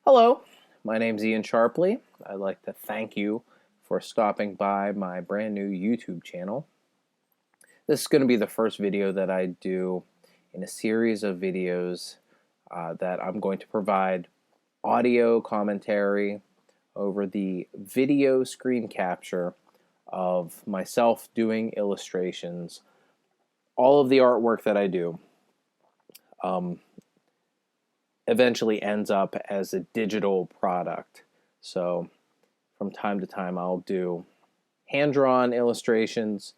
Hello, my name's Ian Sharpley. I'd like to thank you for stopping by my brand new YouTube channel. This is going to be the first video that I do in a series of videos that I'm going to provide audio commentary over the video screen capture of myself doing illustrations. All of the artwork that I do eventually ends up as a digital product. So from time to time I'll do hand-drawn illustrations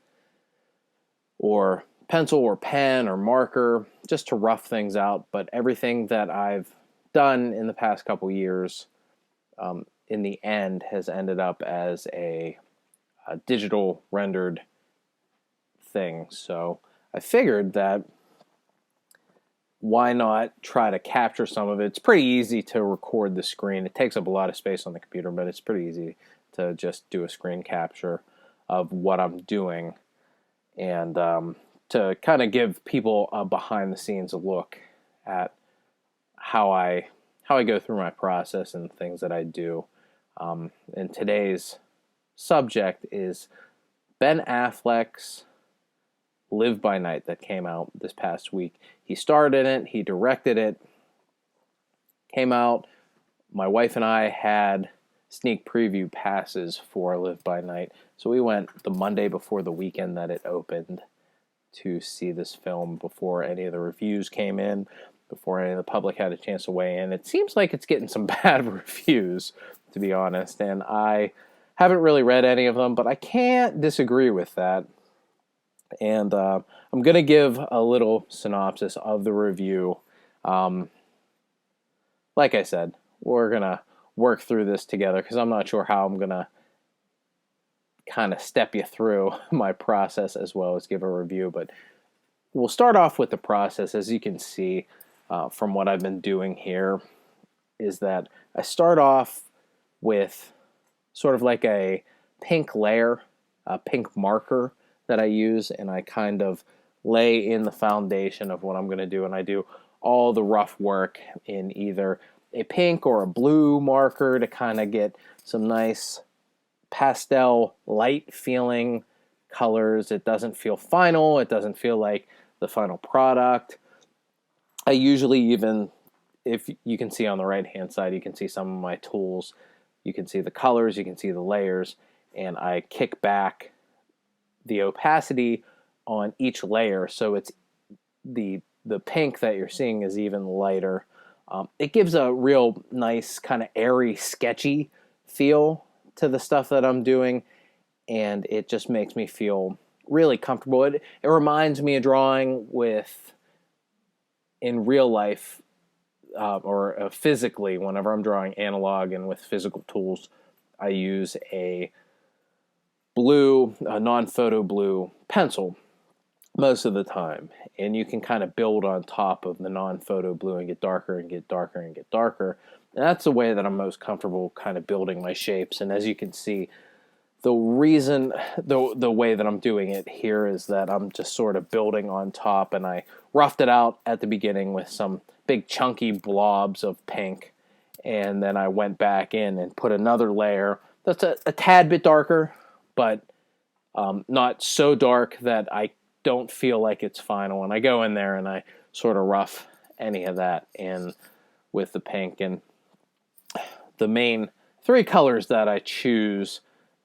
or pencil or pen or marker just to rough things out, but everything that I've done in the past couple years in the end has ended up as a digital rendered thing. So I figured that why not try to capture some of it. It's pretty easy to record the screen. It takes up a lot of space on the computer, but it's pretty easy to just do a screen capture of what I'm doing and to kind of give people a behind the scenes look at how I go through my process and things that I do. And today's subject is Ben Affleck's Live by Night that came out this past week. He starred in it, he directed it, came out. My wife and I had sneak preview passes for Live by Night, so we went the Monday before the weekend that it opened to see this film before any of the reviews came in, before any of the public had a chance to weigh in. It seems like it's getting some bad reviews, to be honest, and I haven't really read any of them, but I can't disagree with that. And I'm going to give a little synopsis of the review. Like I said, we're going to work through this together because I'm not sure how I'm going to kind of step you through my process as well as give a review. But we'll start off with the process. As you can see from what I've been doing here is that I start off with sort of like a pink layer, a pink marker that I use, and I kind of lay in the foundation of what I'm going to do, and I do all the rough work in either a pink or a blue marker to kind of get some nice pastel light feeling colors. It doesn't feel final, it doesn't feel like the final product. I usually even, if you can see on the right hand side, you can see some of my tools, you can see the colors, you can see the layers, and I kick back the opacity on each layer, so it's the pink that you're seeing is even lighter. It gives a real nice kind of airy, sketchy feel to the stuff that I'm doing, and it just makes me feel really comfortable. It reminds me of drawing with in real life or physically. Whenever I'm drawing analog and with physical tools, I use a non-photo blue pencil most of the time, and you can kind of build on top of the non-photo blue and get darker and get darker and get darker. And that's the way that I'm most comfortable kind of building my shapes. And as you can see, the reason the way that I'm doing it here is that I'm just sort of building on top, and I roughed it out at the beginning with some big chunky blobs of pink, and then I went back in and put another layer that's a tad bit darker, but not so dark that I don't feel like it's final. And I go in there and I sort of rough any of that in with the pink. And the main three colors that I choose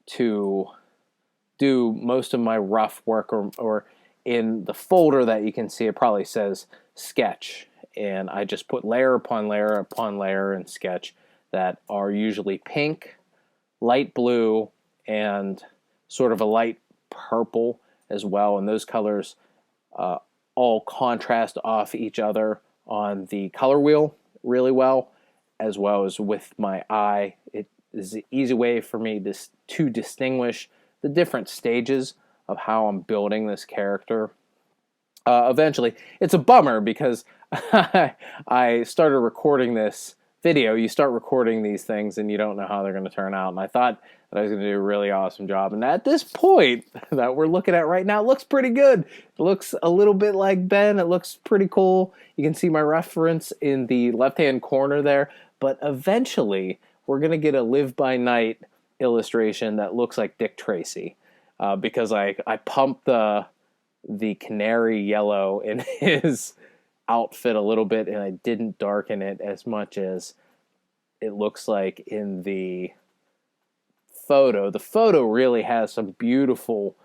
to do most of my rough work, or in the folder that you can see, it probably says sketch. And I just put layer upon layer upon layer in sketch that are usually pink, light blue, and sort of a light purple as well, and those colors all contrast off each other on the color wheel really well as with my eye. It is an easy way for me to distinguish the different stages of how I'm building this character. Eventually, it's a bummer because I started recording this video. You start recording these things and you don't know how they're going to turn out, and I thought that I was going to do a really awesome job. And at this point that we're looking at right now, it looks pretty good. It looks a little bit like Ben. It looks pretty cool. You can see my reference in the left-hand corner there, but eventually we're going to get a Live by Night illustration that looks like Dick Tracy, because I pumped the canary yellow in his outfit a little bit, and I didn't darken it as much as it looks like in the photo. The photo really has some beautiful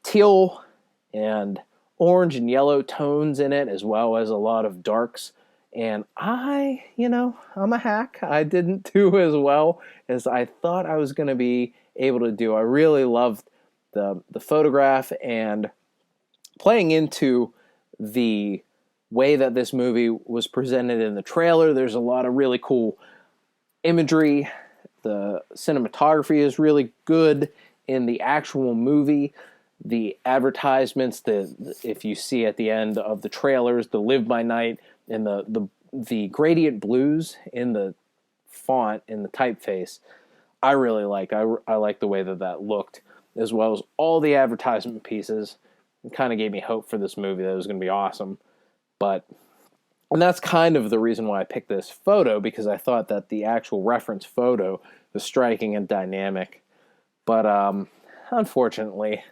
teal and orange and yellow tones in it, as well as a lot of darks. And I'm a hack. I didn't do as well as I thought I was going to be able to do. I really loved the photograph, and playing into the way that this movie was presented in the trailer, there's a lot of really cool imagery. The cinematography is really good in the actual movie. The advertisements, if you see at the end of the trailers, the Live by Night and the gradient blues in the font, in the typeface, I really liked. I liked the way that looked, as well as all the advertisement pieces. It kind of gave me hope for this movie that it was going to be awesome. And that's kind of the reason why I picked this photo, because I thought that the actual reference photo was striking and dynamic. But unfortunately,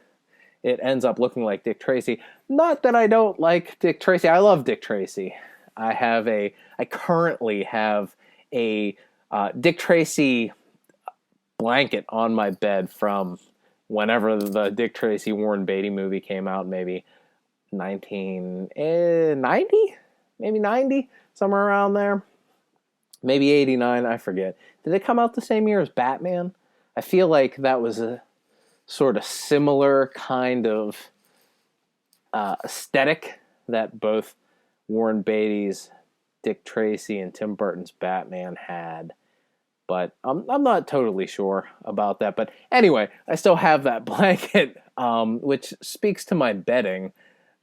it ends up looking like Dick Tracy. Not that I don't like Dick Tracy. I love Dick Tracy. I currently have a Dick Tracy blanket on my bed from whenever the Dick Tracy Warren Beatty movie came out, maybe 1990, maybe 90, somewhere around there. Maybe 89, I forget. Did it come out the same year as Batman? I feel like that was a sort of similar kind of aesthetic that both Warren Beatty's Dick Tracy and Tim Burton's Batman had. But I'm not totally sure about that. But anyway, I still have that blanket, which speaks to my bedding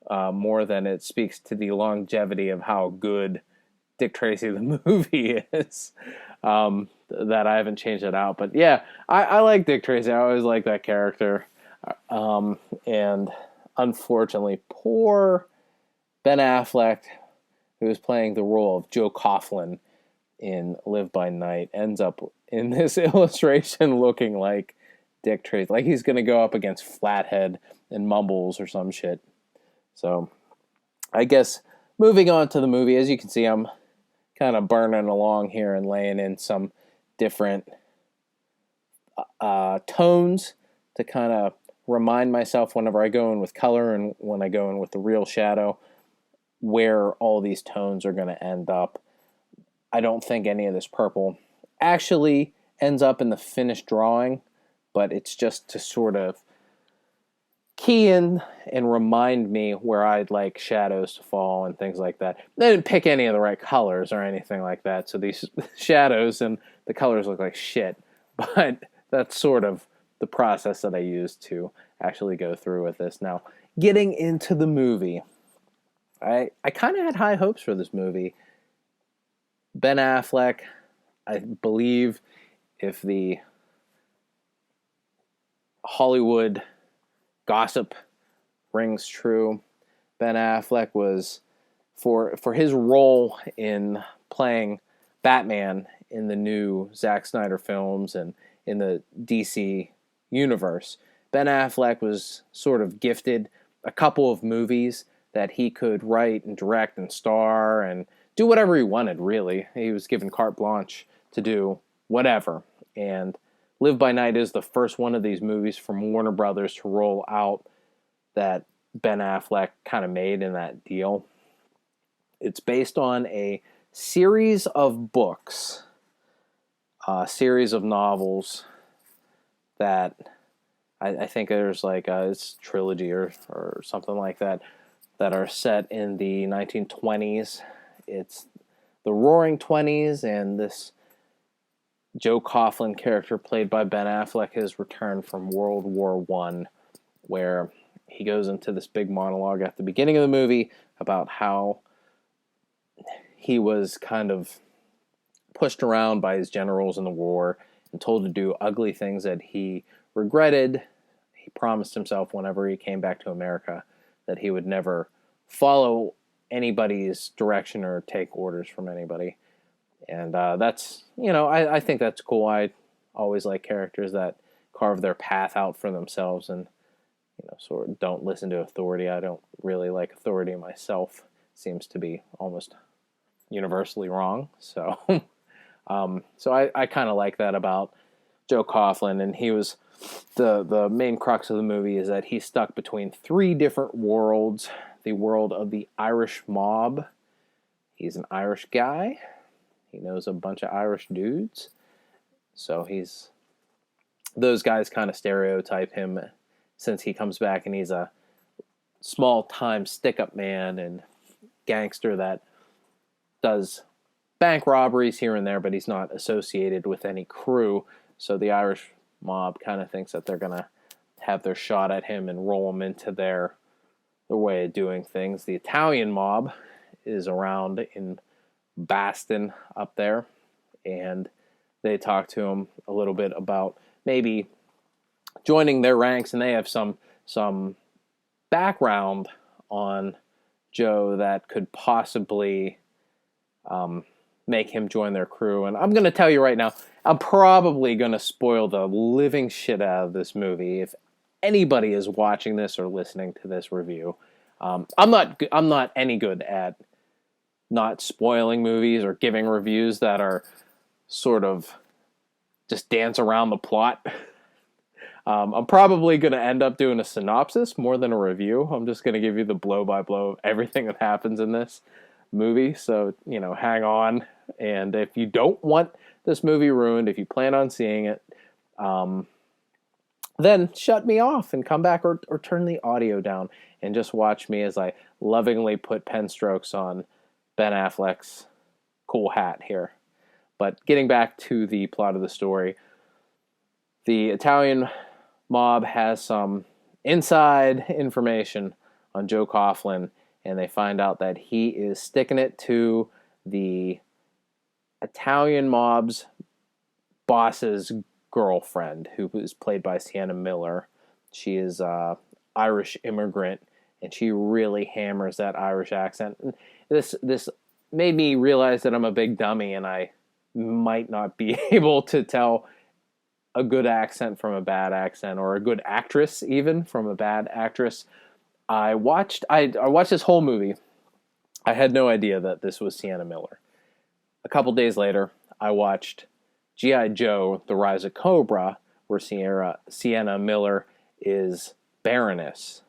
more than it speaks to the longevity of how good Dick Tracy the movie is. That I haven't changed it out. But yeah, I like Dick Tracy. I always like that character. And unfortunately, poor Ben Affleck, who is playing the role of Joe Coughlin in Live by Night, ends up in this illustration looking like Dick Tracy. Like he's going to go up against Flathead and Mumbles or some shit. So I guess moving on to the movie, as you can see, I'm kind of burning along here and laying in some different tones to kind of remind myself whenever I go in with color and when I go in with the real shadow where all these tones are going to end up. I don't think any of this purple actually ends up in the finished drawing, but it's just to sort of key in and remind me where I'd like shadows to fall and things like that. They didn't pick any of the right colors or anything like that, so these shadows and the colors look like shit. But that's sort of the process that I used to actually go through with this. Now, getting into the movie, I kind of had high hopes for this movie. Ben Affleck, I believe if the Hollywood gossip rings true, Ben Affleck was, for his role in playing Batman in the new Zack Snyder films and in the DC universe, Ben Affleck was sort of gifted a couple of movies that he could write and direct and star and do whatever he wanted, really. He was given carte blanche to do whatever. And Live by Night is the first one of these movies from Warner Brothers to roll out that Ben Affleck kind of made in that deal. It's based on a series of books, a series of novels that I think there's like it's trilogy or something like that are set in the 1920s. It's the Roaring Twenties, and this Joe Coughlin character played by Ben Affleck has returned from World War I, where he goes into this big monologue at the beginning of the movie about how he was kind of pushed around by his generals in the war and told to do ugly things that he regretted. He promised himself whenever he came back to America that he would never follow anybody's direction or take orders from anybody. And that's, I think that's cool. I always like characters that carve their path out for themselves and, sort of don't listen to authority. I don't really like authority myself. Seems to be almost universally wrong. So, so I kind of like that about Joe Coughlin. And he was the main crux of the movie is that he's stuck between three different worlds. The world of the Irish mob. He's an Irish guy. He knows a bunch of Irish dudes. So those guys kind of stereotype him since he comes back and he's a small-time stick-up man and gangster that does bank robberies here and there, but he's not associated with any crew. So the Irish mob kind of thinks that they're going to have their shot at him and roll him into their way of doing things. The Italian mob is around in Boston up there, and they talk to him a little bit about maybe joining their ranks, and they have some background on Joe that could possibly make him join their crew. And I'm going to tell you right now, I'm probably going to spoil the living shit out of this movie if anybody is watching this or listening to this review. I'm not any good at not spoiling movies or giving reviews that are sort of just dance around the plot. I'm probably going to end up doing a synopsis more than a review. I'm just going to give you the blow-by-blow of everything that happens in this movie. So, hang on. And if you don't want this movie ruined, if you plan on seeing it, then shut me off and come back or turn the audio down and just watch me as I lovingly put pen strokes on Ben Affleck's cool hat here. But getting back to the plot of the story, the Italian mob has some inside information on Joe Coughlin, and they find out that he is sticking it to the Italian mob's boss's girlfriend, who is played by Sienna Miller. She is an Irish immigrant, and she really hammers that Irish accent. And this made me realize that I'm a big dummy, and I might not be able to tell a good accent from a bad accent, or a good actress even from a bad actress. I watched this whole movie. I had no idea that this was Sienna Miller. A couple days later, I watched G.I. Joe: The Rise of Cobra, where Sienna Miller is Baroness.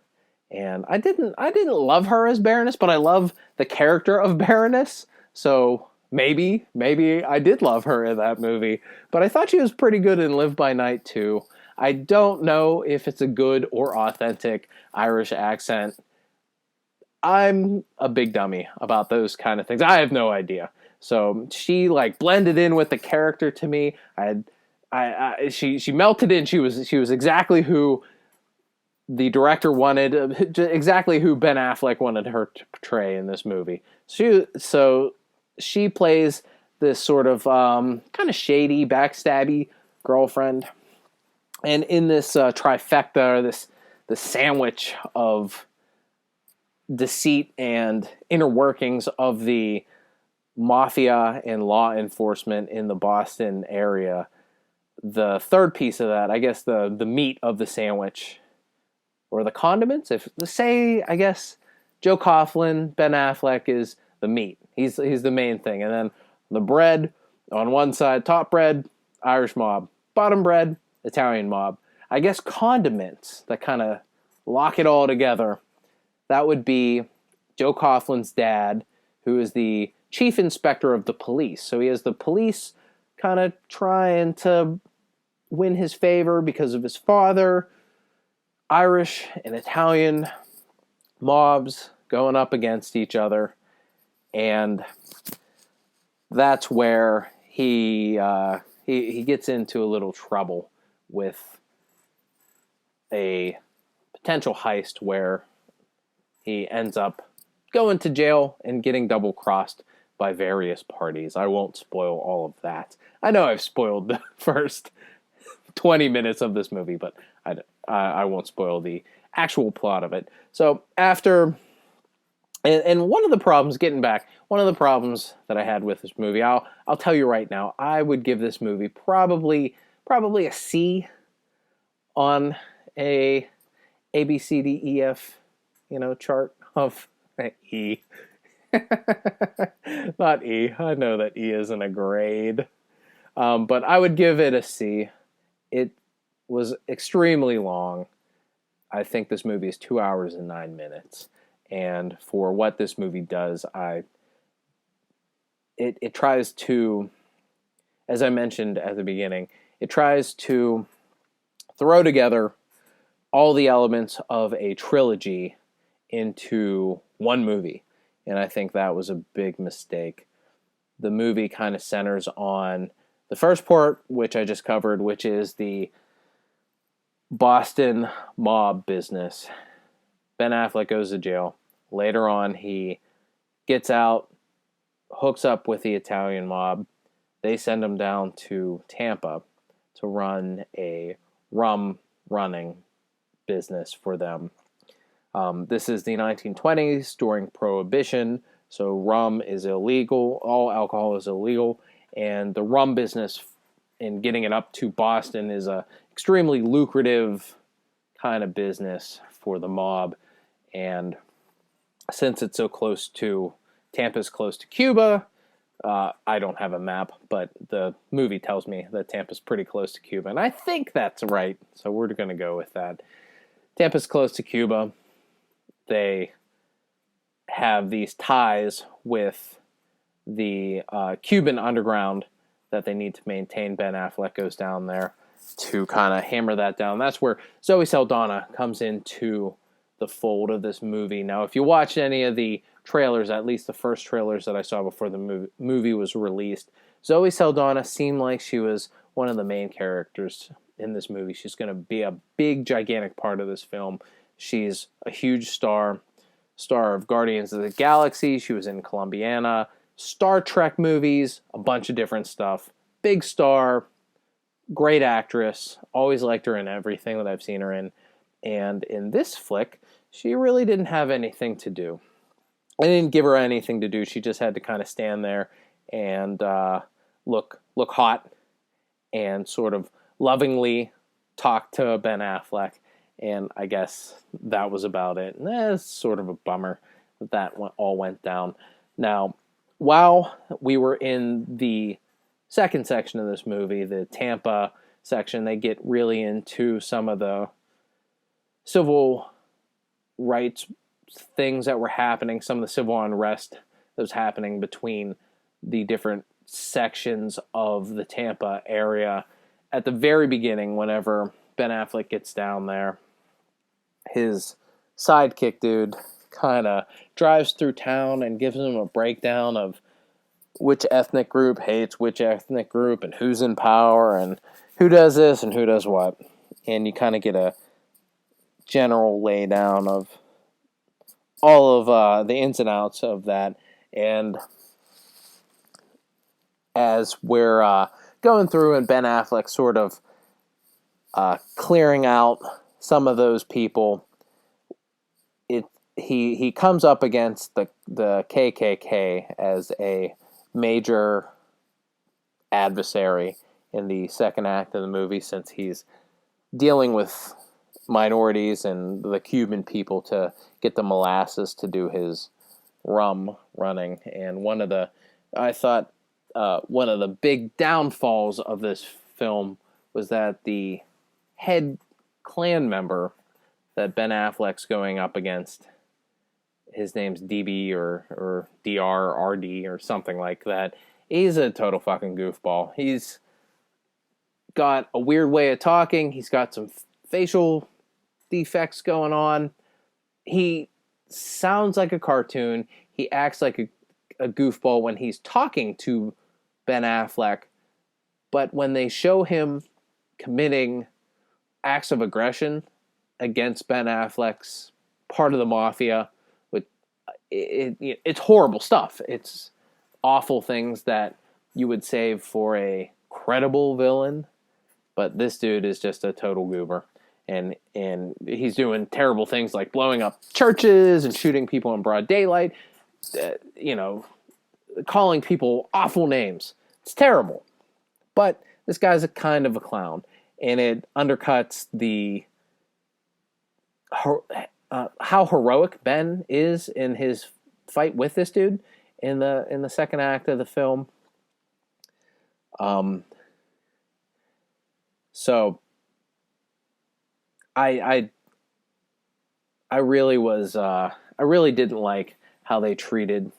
And I didn't love her as Baroness, but I love the character of Baroness. So maybe I did love her in that movie. But I thought she was pretty good in Live by Night too. I don't know if it's a good or authentic Irish accent. I'm a big dummy about those kind of things. I have no idea. So she blended in with the character to me. She melted in. She was exactly who the director wanted, exactly who Ben Affleck wanted her to portray in this movie. So she plays this sort of kind of shady, backstabby girlfriend. And in this trifecta, this sandwich of deceit and inner workings of the mafia and law enforcement in the Boston area, the third piece of that, I guess the meat of the sandwich, or the condiments, I guess Joe Coughlin, Ben Affleck is the meat. He's the main thing. And then the bread on one side, top bread, Irish mob. Bottom bread, Italian mob. I guess condiments that kind of lock it all together. That would be Joe Coughlin's dad, who is the chief inspector of the police. So he has the police kind of trying to win his favor because of his father. Irish and Italian mobs going up against each other. And that's where he gets into a little trouble with a potential heist where he ends up going to jail and getting double-crossed by various parties. I won't spoil all of that. I know I've spoiled the first 20 minutes of this movie, but I won't spoil the actual plot of it. So after And one of the problems, getting back, one of the problems that I had with this movie, I'll tell you right now, I would give this movie probably a C on a ABCDEF, chart of E. Not E. I know that E isn't a grade, but I would give it a C. It was extremely long. I think this movie is 2 hours and 9 minutes, and for what this movie does, it tries to, as I mentioned at the beginning, it tries to throw together all the elements of a trilogy into one movie. And I think that was a big mistake. The movie kind of centers on the first part, which I just covered, which is the Boston mob business. Ben Affleck goes to jail. Later on, he gets out, hooks up with the Italian mob. They send him down to Tampa to run a rum running business for them. This is the 1920s during Prohibition, so rum is illegal. All alcohol is illegal, and the rum business and getting it up to Boston is a extremely lucrative kind of business for the mob. And since it's so close to Tampa's close to Cuba, I don't have a map, but the movie tells me that Tampa's pretty close to Cuba, and I think that's right, so we're going to go with that. Tampa's close to Cuba. They have these ties with the Cuban underground that they need to maintain. Ben Affleck goes down there to kind of hammer that down. That's where Zoe Saldana comes into the fold of this movie. Now, if you watch any of the trailers, at least the first trailers that I saw before the movie was released, Zoe Saldana seemed like she was one of the main characters in this movie. She's going to be a big, gigantic part of this film. She's a huge star of Guardians of the Galaxy. She was in Columbiana, Star Trek movies, a bunch of different stuff. Big star, great actress. Always liked her in everything that I've seen her in. And in this flick, she really didn't have anything to do. I didn't give her anything to do. She just had to kind of stand there and look hot and sort of lovingly talk to Ben Affleck. And I guess that was about it. And it's sort of a bummer that all went down. Now, while we were in the second section of this movie, the Tampa section, they get really into some of the civil rights things that were happening, some of the civil unrest that was happening between the different sections of the Tampa area. At the very beginning, whenever Ben Affleck gets down there, his sidekick dude kind of drives through town and gives him a breakdown of which ethnic group hates which ethnic group and who's in power and who does this and who does what. And you kind of get a general laydown of all of the ins and outs of that. And as we're going through and Ben Affleck sort of clearing out some of those people, he comes up against the KKK as a major adversary in the second act of the movie, since he's dealing with minorities and the Cuban people to get the molasses to do his rum running. And I thought one of the big downfalls of this film was that the head Klan member that Ben Affleck's going up against, his name's DB or DR or RD or something like that. He's a total fucking goofball. He's got a weird way of talking. He's got some facial defects going on. He sounds like a cartoon. He acts like a goofball when he's talking to Ben Affleck. But when they show him committing acts of aggression against Ben Affleck's part of the mafia, it's horrible stuff. It's awful things that you would save for a credible villain, but this dude is just a total goober. and he's doing terrible things like blowing up churches and shooting people in broad daylight, calling people awful names. It's terrible. But this guy's a kind of a clown, and it undercuts the how heroic Ben is in his fight with this dude in the second act of the film. So I really was I really didn't like how they treated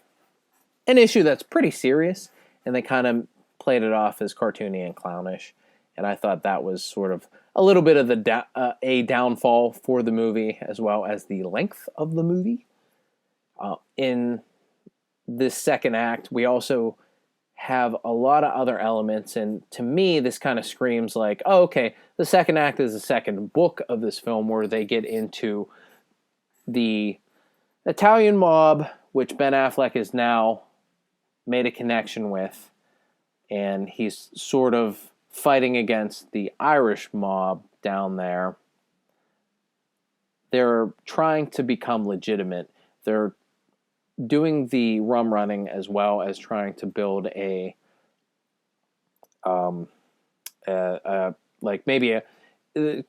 an issue that's pretty serious, and they kind of played it off as cartoony and clownish. And I thought that was sort of a little bit of the a downfall for the movie, as well as the length of the movie. In this second act, we also have a lot of other elements, and to me, this kind of screams like, oh, okay, the second act is the second book of this film, where they get into the Italian mob, which Ben Affleck has now made a connection with, and he's sort of fighting against the Irish mob down there. They're trying to become legitimate. They're doing the rum running as well as trying to build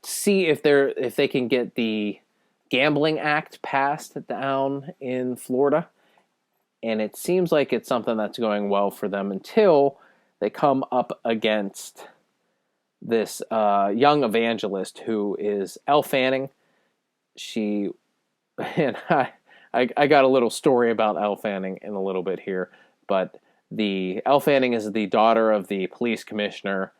see if they can get the gambling act passed down in Florida. And it seems like it's something that's going well for them until they come up against this young evangelist who is Elle Fanning. I got a little story about Elle Fanning in a little bit here, but Elle Fanning is the daughter of the police commissioner,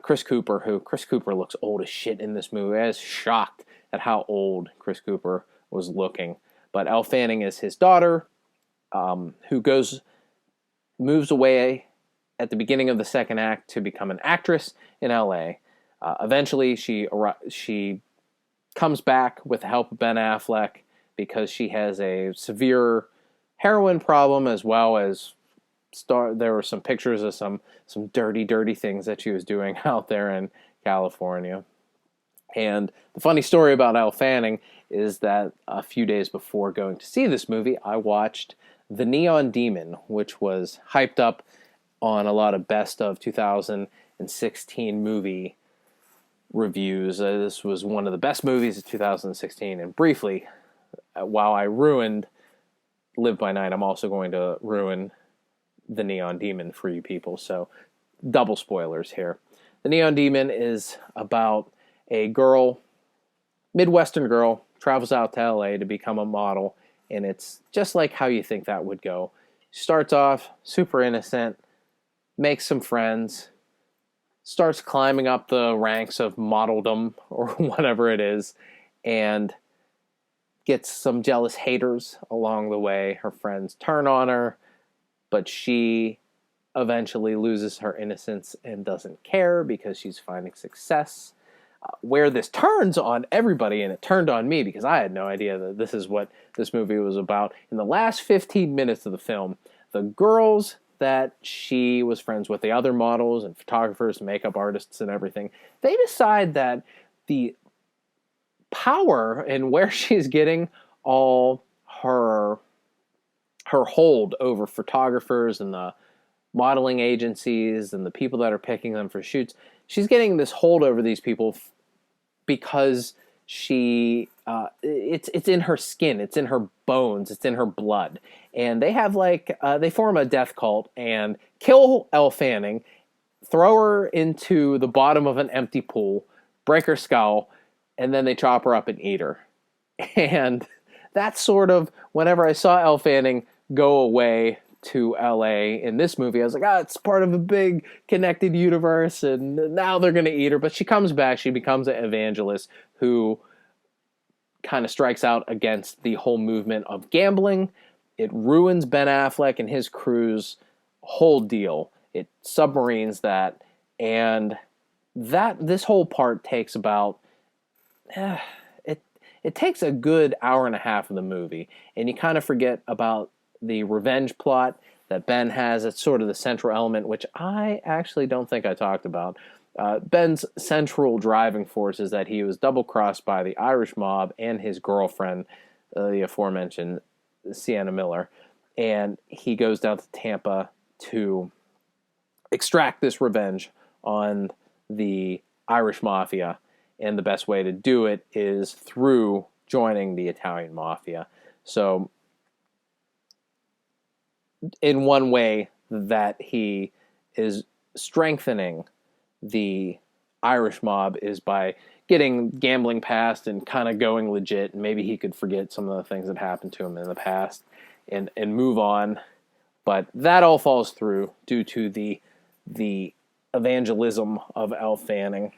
Chris Cooper, Chris Cooper looks old as shit in this movie. I was shocked at how old Chris Cooper was looking. But Elle Fanning is his daughter, who moves away at the beginning of the second act to become an actress in L.A. Eventually, she comes back with the help of Ben Affleck because she has a severe heroin problem, as well as there were some pictures of some dirty things that she was doing out there in California. And the funny story about Elle Fanning is that a few days before going to see this movie, I watched The Neon Demon, which was hyped up on a lot of best of 2016 movie reviews. This was one of the best movies of 2016. And briefly, while I ruined Live by Night, I'm also going to ruin The Neon Demon for you people. So double spoilers here. The Neon Demon is about a girl, Midwestern girl, travels out to LA to become a model, and it's just like how you think that would go. Starts off super innocent, makes some friends, starts climbing up the ranks of modeldom or whatever it is, and gets some jealous haters along the way. Her friends turn on her, but she eventually loses her innocence and doesn't care because she's finding success. Where this turns on everybody, and it turned on me because I had no idea that this is what this movie was about. In the last 15 minutes of the film, the girls that she was friends with, the other models and photographers and makeup artists and everything, they decide that the power and where she's getting all her hold over photographers and the modeling agencies and the people that are picking them for shoots, she's getting this hold over these people because she it's in her skin, it's in her bones, it's in her blood. And they have they form a death cult and kill Elle Fanning, throw her into the bottom of an empty pool, break her skull, and then they chop her up and eat her. And that's sort of, whenever I saw Elle Fanning go away to LA in this movie, I was like, it's part of a big connected universe, and now they're going to eat her. But she comes back, she becomes an evangelist who kind of strikes out against the whole movement of gambling. It ruins Ben Affleck and his crew's whole deal. It submarines that, and this whole part takes about it takes a good hour and a half of the movie, and you kind of forget about the revenge plot. that Ben has. It's sort of the central element, which I actually don't think I talked about. Ben's central driving force is that he was double-crossed by the Irish mob and his girlfriend, the aforementioned Sienna Miller, and he goes down to Tampa to extract this revenge on the Irish mafia, and the best way to do it is through joining the Italian mafia. So in one way that he is strengthening the Irish mob is by getting gambling past and kind of going legit, and maybe he could forget some of the things that happened to him in the past and move on. But that all falls through due to the evangelism of Elle Fanning.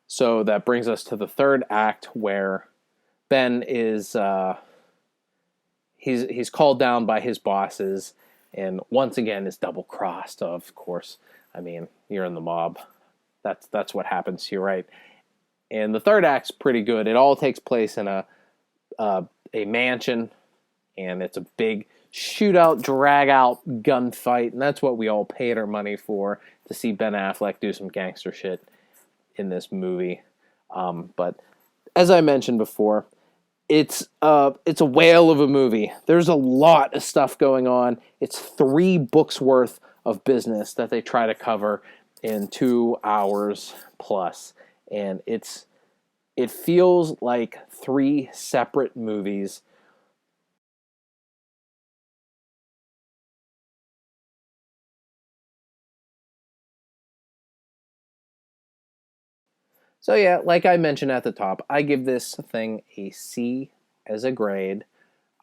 So that brings us to the third act, where Ben is he's called down by his bosses, and once again is double crossed. Of course, I mean, you're in the mob. That's what happens to you, right? And the third act's pretty good. It all takes place in a mansion, and it's a big shootout, drag-out gunfight, and that's what we all paid our money for, to see Ben Affleck do some gangster shit in this movie. But as I mentioned before, it's a whale of a movie. There's a lot of stuff going on. It's 3 books worth of business that they try to cover in 2 hours plus, and it feels like 3 separate movies. So yeah, like I mentioned at the top, I give this thing a C as a grade.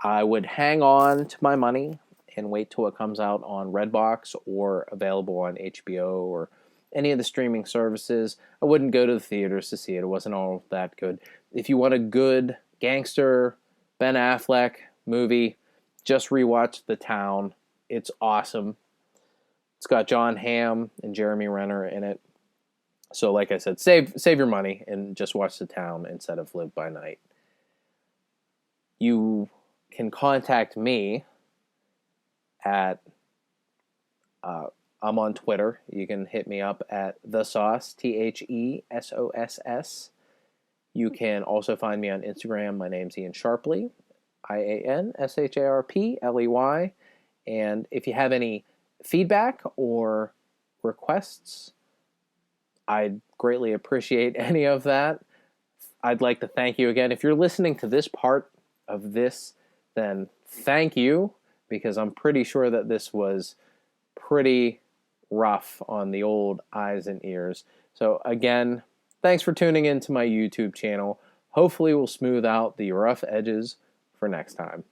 I would hang on to my money and wait till it comes out on Redbox or available on HBO or any of the streaming services. I wouldn't go to the theaters to see it. It wasn't all that good. If you want a good gangster Ben Affleck movie, just rewatch The Town. It's awesome. It's got John Hamm and Jeremy Renner in it. So like I said, save your money and just watch The Town instead of Live by Night. You can contact me at I'm on Twitter. You can hit me up at The Sauce, TheSoss. You can also find me on Instagram. My name's Ian Sharpley, IANSHARPLEY. And if you have any feedback or requests, I'd greatly appreciate any of that. I'd like to thank you again. If you're listening to this part of this, then thank you, because I'm pretty sure that this was pretty rough on the old eyes and ears. So again, thanks for tuning in to my YouTube channel. Hopefully we'll smooth out the rough edges for next time.